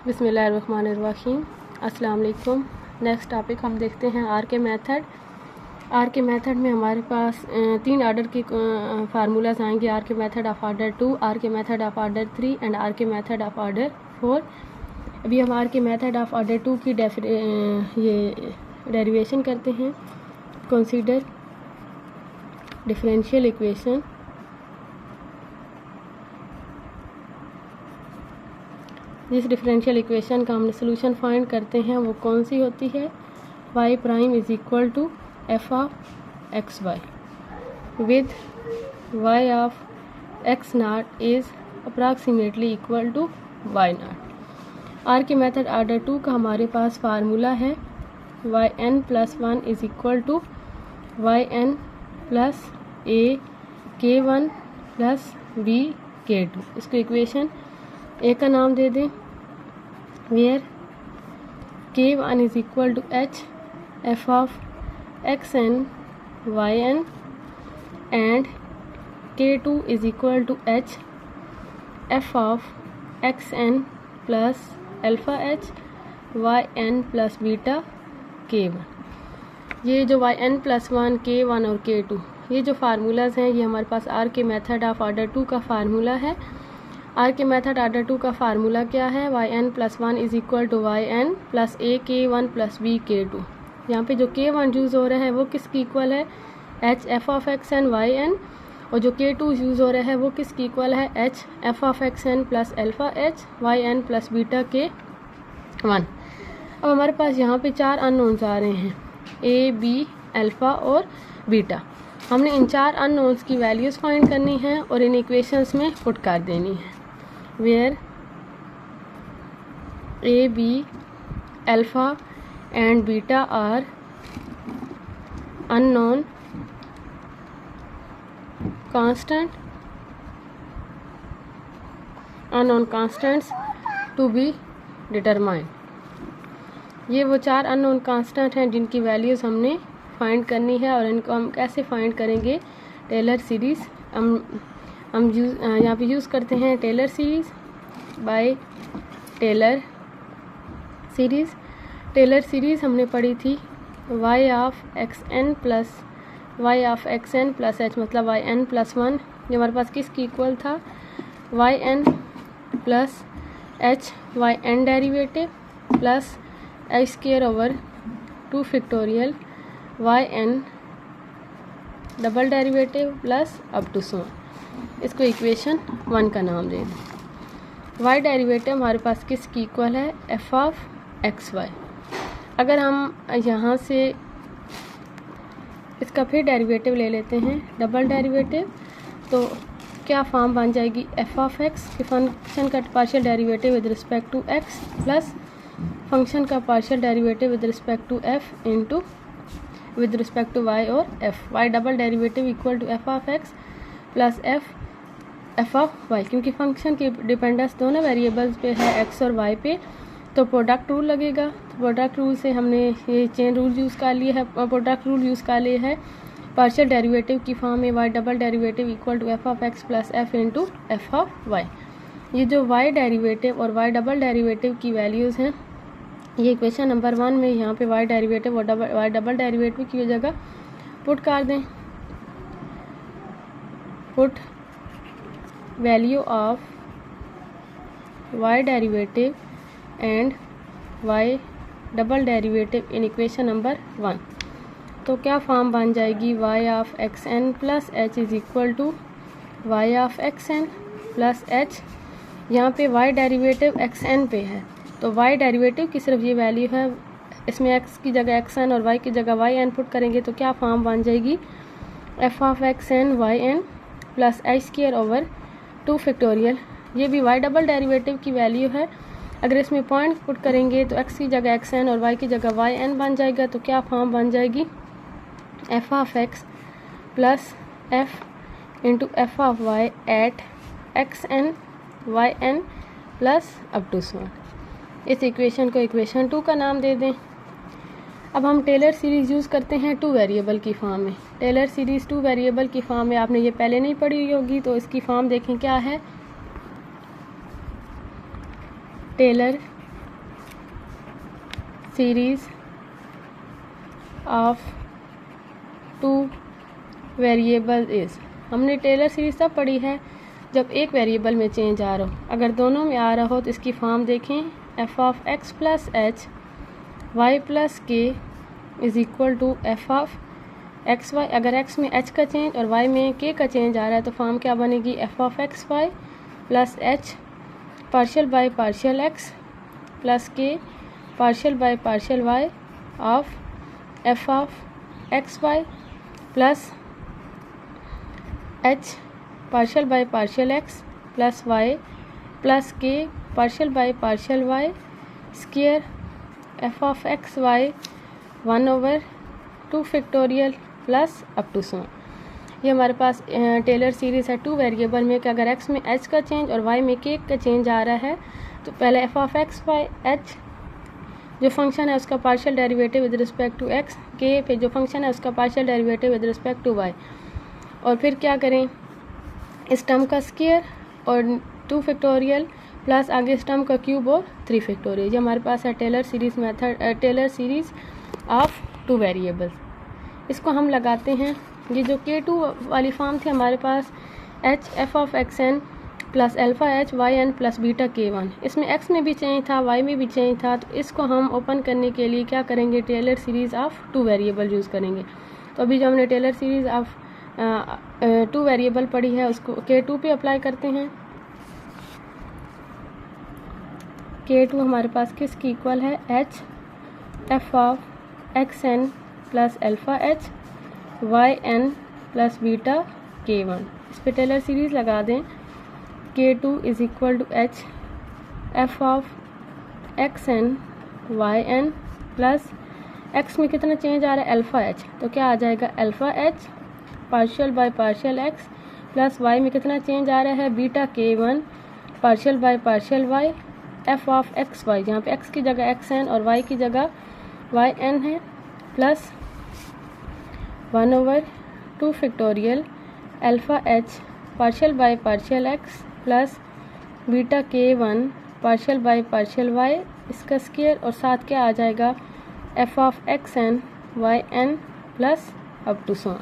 बिस्मिल्लाहिर्रहमानिर्रहीम। अस्सलाम वालेकुम। नेक्स्ट टॉपिक हम देखते हैं are K method. Are K method में हमारे पास 3 ऑर्डर की फार्मूलाज आएंगे। R K method of order 2, R K method of order 3 and R K method of order 4। अभी हम are K method of order 2 की ये डेरिवेशन करते हैं। कंसीडर डिफरेंशियल इक्वेशन जिस डिफरेंशियल इक्वेशन का हमने सोल्यूशन फाइंड करते हैं वो कौन सी होती है। y prime is equal to F of x Y with y of X not is approximately equal to y not. R K method order 2 का हमारे पास फार्मूला है yn plus 1 is equal to yn plus a k1 plus b k2। इसको equation A का नाम दे दें, where k1 is equal to h F of x N Y N and k2 is equal to h F of x N plus alpha H Y N plus beta k1। ये जो yn plus 1 k1 और k2 ये जो formulas हैं ये हमारे पास are K method of order 2 का formula है। आर के मेथड ऑर्डर 2 का फार्मूला क्या है, yn plus 1 is equal to yn plus a k1 plus b k2। यहाँ पे जो k1 यूज़ हो रहा है वो किसकी इक्वल है, h F of x N Y N, और जो k2 यूज़ हो रहा है वो किसकी इक्वल है, h F of x N plus alpha H Y N plus beta k1। अब हमारे पास यहाँ पे 4 अननोन्स आ रहे हैं, a b अल्फ़ा और बीटा। हमने इन 4 अननोन्स की वैल्यूज़ फाइंड करनी है और इन इक्वेशंस में पुट कर देनी है। where a b alpha and beta are unknown constants to be determined। ये वो 4 अननोन कांस्टेंट हैं जिनकी वैल्यूज़ हमने फाइंड करनी है। और इनको हम कैसे फाइंड करेंगे, टेलर सीरीज़ हम यहाँ पे यूज़ करते हैं Taylor series by Taylor series. Taylor series हमने पढ़ी थी y of x N plus y of x N plus h, मतलब yn प्लस 1 ये हमारे पास किसकी इक्वल था, yn plus h y n derivative plus h square over 2 factorial yn double derivative plus up to so. इसको equation 1 का नाम दे दें। y डेरिवेटिव हमारे पास किसकी इक्वल है, f ऑफ एक्स वाई। अगर हम यहाँ से इसका फिर डेरिवेटिव ले लेते हैं डबल डेरिवेटिव, तो क्या फॉर्म बन जाएगी, f ऑफ एक्स के फंक्शन का partial derivative with respect to x plus function का partial derivative with respect to f into with respect to y और f। y double derivative equal to f of x plus f of y, क्योंकि function की dependence दोनों variables पे है x और Y पे, तो प्रोडक्ट रूल लगेगा। तो प्रोडक्ट रूल से हमने ये चेन रूल यूज़ कर लिया है, प्रोडक्ट रूल यूज़ कर लिया है पार्शियल डेरिवेटिव की फॉर्म में Y double derivative equal to F of x plus F into F of Y. ये जो वाई डेरिवेटिव और वाई डबल डेरिवेटिव की वैल्यूज़ हैं ये इक्वेशन नंबर 1 में यहाँ पे वाई डेरिवेटिव और वाई डबल डेरिवेटिव की जगह पुट कर दें। Put value of y derivative and y double derivative in equation number 1, तो क्या फॉर्म बन जाएगी, y of x N plus h is equal to y of x N plus h। यहाँ पे y डेरिवेटिव एक्स एन पे है तो y derivative की सिर्फ ये वैल्यू है, इसमें x की जगह एक्स एन और y की जगह वाई एन पुट करेंगे तो क्या फॉर्म बन जाएगी, f of x N Y N plus h square over 2 factorial. ये भी y डबल डेरिवेटिव की वैल्यू है, अगर इसमें पॉइंट पुट करेंगे तो x की जगह एक्स एन और y की जगह वाई एन बन जाएगा। तो क्या फॉर्म बन जाएगी, f of x plus f into F of Y at x N Y N plus up to so. इस इक्वेशन को इक्वेशन 2 का नाम दे दें। अब हम टेलर सीरीज़ यूज़ करते हैं 2 वेरिएबल की फॉर्म में। टेलर सीरीज़ 2 वेरिएबल की फॉर्म में आपने ये पहले नहीं पढ़ी होगी, तो इसकी फॉर्म देखें क्या है, Taylor series of two variable is. हमने टेलर सीरीज तब पढ़ी है जब एक वेरिएबल में चेंज आ रहा हो। अगर दोनों में आ रहा हो तो इसकी फॉर्म देखें, f of x plus h y plus k is equal to F of x y. अगर एक्स में एच का चेंज और वाई में के का चेंज आ रहा है तो फॉर्म क्या बनेगी, f of x y plus h partial by partial x plus k partial by partial y of f of x y plus h partial by partial x plus y plus k partial by partial y square f of x y 1/2 factorial plus up to so. ये हमारे पास Taylor series है two variable में कि अगर x में h का change और y में k का चेंज आ रहा है तो पहले F of x Y H जो फंक्शन है उसका partial derivative with respect to x, के पे जो फंक्शन है उसका partial derivative with respect to y, और फिर क्या करें इस टर्म का स्क्वायर और 2 फैक्टोरियल प्लस आगे इस टर्म का क्यूब और 3 फैक्टोरियल। ये हमारे पास है Taylor series method, Taylor series of two variables. इसको हम लगाते हैं। ये जो K2 वाली फॉर्म थी हमारे पास h F of x N plus alpha H Y N plus beta K1, इसमें x में भी चेंज था y में भी चेंज था, तो इसको हम ओपन करने के लिए क्या करेंगे, Taylor series of two variable use करेंगे। तो अभी जो हमने Taylor series of two variable पढ़ी है उसको K2 पे अप्लाई करते हैं। K2 हमारे पास किसकी इक्वल है, H F of x N plus alpha H Y N plus beta K1। इस पे टेलर सीरीज़ लगा दें। K2 is equal to H F of x N Y N plus X में कितना चेंज आ रहा है, अल्फ़ा एच, तो क्या आ जाएगा alpha H partial by partial x plus Y में कितना चेंज आ रहा है, beta K1 partial by partial Y F of x Y, जहाँ पे एक्स की जगह एक्स एन और वाई की जगह वाई एन है, plus 1/2 factorial alpha H partial by partial x plus beta K1 partial by partial Y, इसका square, और साथ क्या आ जाएगा F of x N Y N plus up to so.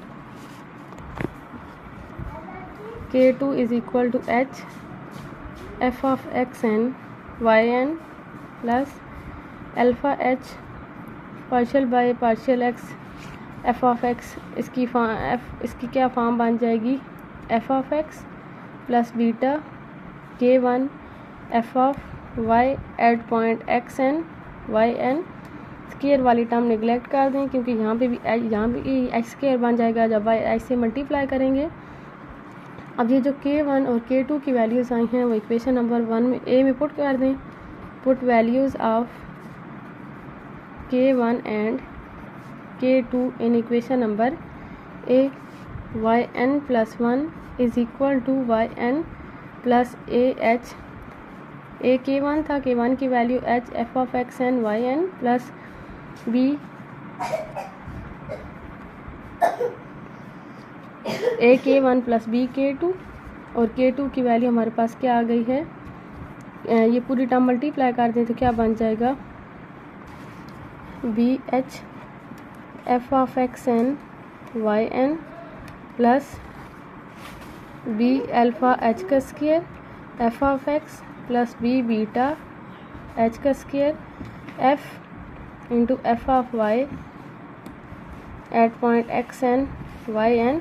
K2 is equal to H F of x N Y N plus alpha H partial by partial X F of X, इसकी क्या form बन जाएगी, F of x plus beta K1 F of Y at point x N Y N. Square वाली term neglect कर दें क्योंकि यहाँ पे भी एक्स स्क्वायर बन जाएगा जब वाई एक्स से मल्टीप्लाई करेंगे। अब ये जो K1 और K2 की वैल्यूज़ आई हैं वो इक्वेशन नंबर 1 में ए में पुट कर दें। Put values of K1 and K2 in equation number A, Y N plus 1 is equal to Y N plus A H, A K1 था, K1 की value H F of x N Y N plus B A K1 plus B K2, और K2 की value हमारे पास क्या आ गई है, ये पूरी टर्म मल्टीप्लाई कर दें तो क्या बन जाएगा, b h F of x N Y N plus b alpha h का square f of x plus b beta h का square f into F of Y at point x N Y N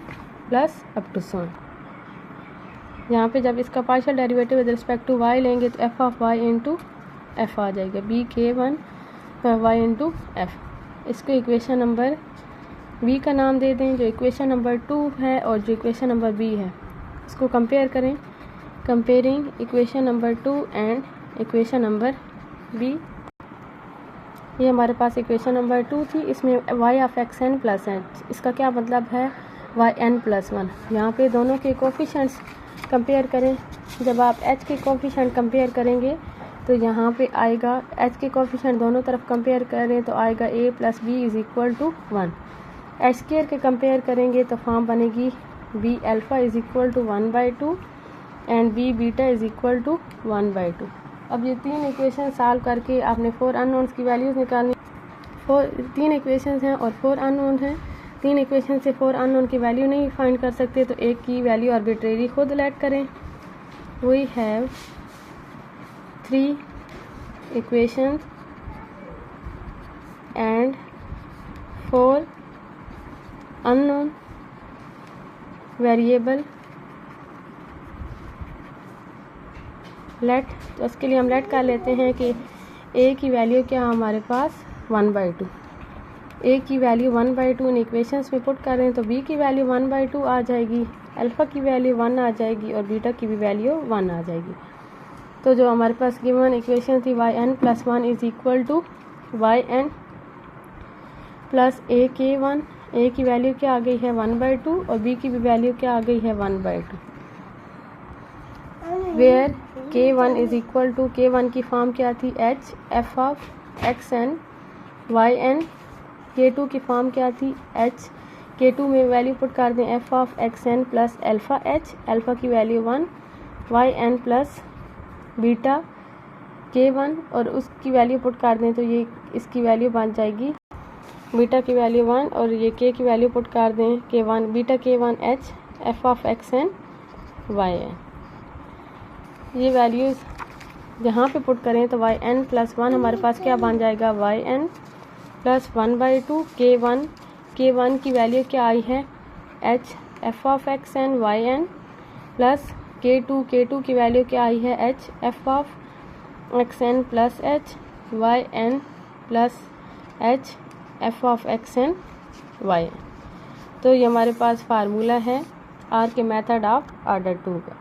plus up to so. यहाँ पे जब इसका partial derivative with respect to y लेंगे तो f of y into f आ जाएगा, b K1 y into f. इसको equation number B का नाम दे दें, जो इक्वेशन नंबर 2 है और जो इक्वेशन नंबर बी है इसको कंपेयर करें। Comparing equation number 2 and equation number B. ये हमारे पास इक्वेशन नंबर 2 थी, इसमें Y of x N plus H, इसका क्या मतलब है, वाई एन प्लस 1। यहाँ पे दोनों के कोफिशेंट्स कंपेयर करें। जब आप एच के कोफिशेंट कंपेयर करेंगे तो यहाँ पे आएगा एच के कोफिशेंट दोनों तरफ कंपेयर करें तो आएगा a plus B is equal to 1। H square के कंपेयर करेंगे तो फॉर्म बनेगी b alpha is equal to 1/2 and b beta is equal to 1/2। अब ये तीन इक्वेशन सॉल्व करके आपने 4 अननोन्स की वैल्यूज़ निकालनी। तीन इक्वेशंस हैं और 4 अननोन हैं। 3 इक्वेशन से 4 अननोन की वैल्यू नहीं फाइंड कर सकते, तो एक की वैल्यू आर्बिट्रेरी खुद लेट करें। We have 3 equations and 4 unknown variable. Let, तो उसके लिए हम लेट कर लेते हैं कि ए की वैल्यू क्या हमारे पास 1/2। ए की वैल्यू 1/2 इन इक्वेशंस में पुट करें तो बी की वैल्यू 1/2 आ जाएगी, अल्फ़ा की वैल्यू 1 आ जाएगी और बीटा की भी वैल्यू 1 आ जाएगी। तो जो हमारे पास गिवन इक्वेशन थी yn+1 is equal to yn plus ak1, A की वैल्यू क्या आ गई है 1/2 और बी की भी वैल्यू क्या आ गई है 1/2, where k1 is equal to, k1 की फॉर्म क्या थी h f(x(n) yn, k2 की फॉर्म क्या थी h, k2 में वैल्यू पुट कर दें f(x(n) plus alpha h, alpha की value 1, yn plus beta k1 और उसकी वैल्यू पुट कर दें तो ये इसकी वैल्यू बन जाएगी बीटा की वैल्यू 1 और ये k की वैल्यू पुट कर दें k1 beta k1 h f(x(n) yn। ये वैल्यूज़ जहाँ पे पुट करें तो yn+1 हमारे पास क्या बन जाएगा yn प्लस 1/2 k1 की वैल्यू क्या आई है h f(x(n) yn plus k2 की वैल्यू क्या आई है h f(x(n) plus h yn plus h f(x(n) yn। तो ये हमारे पास फार्मूला है are K method of order 2 का।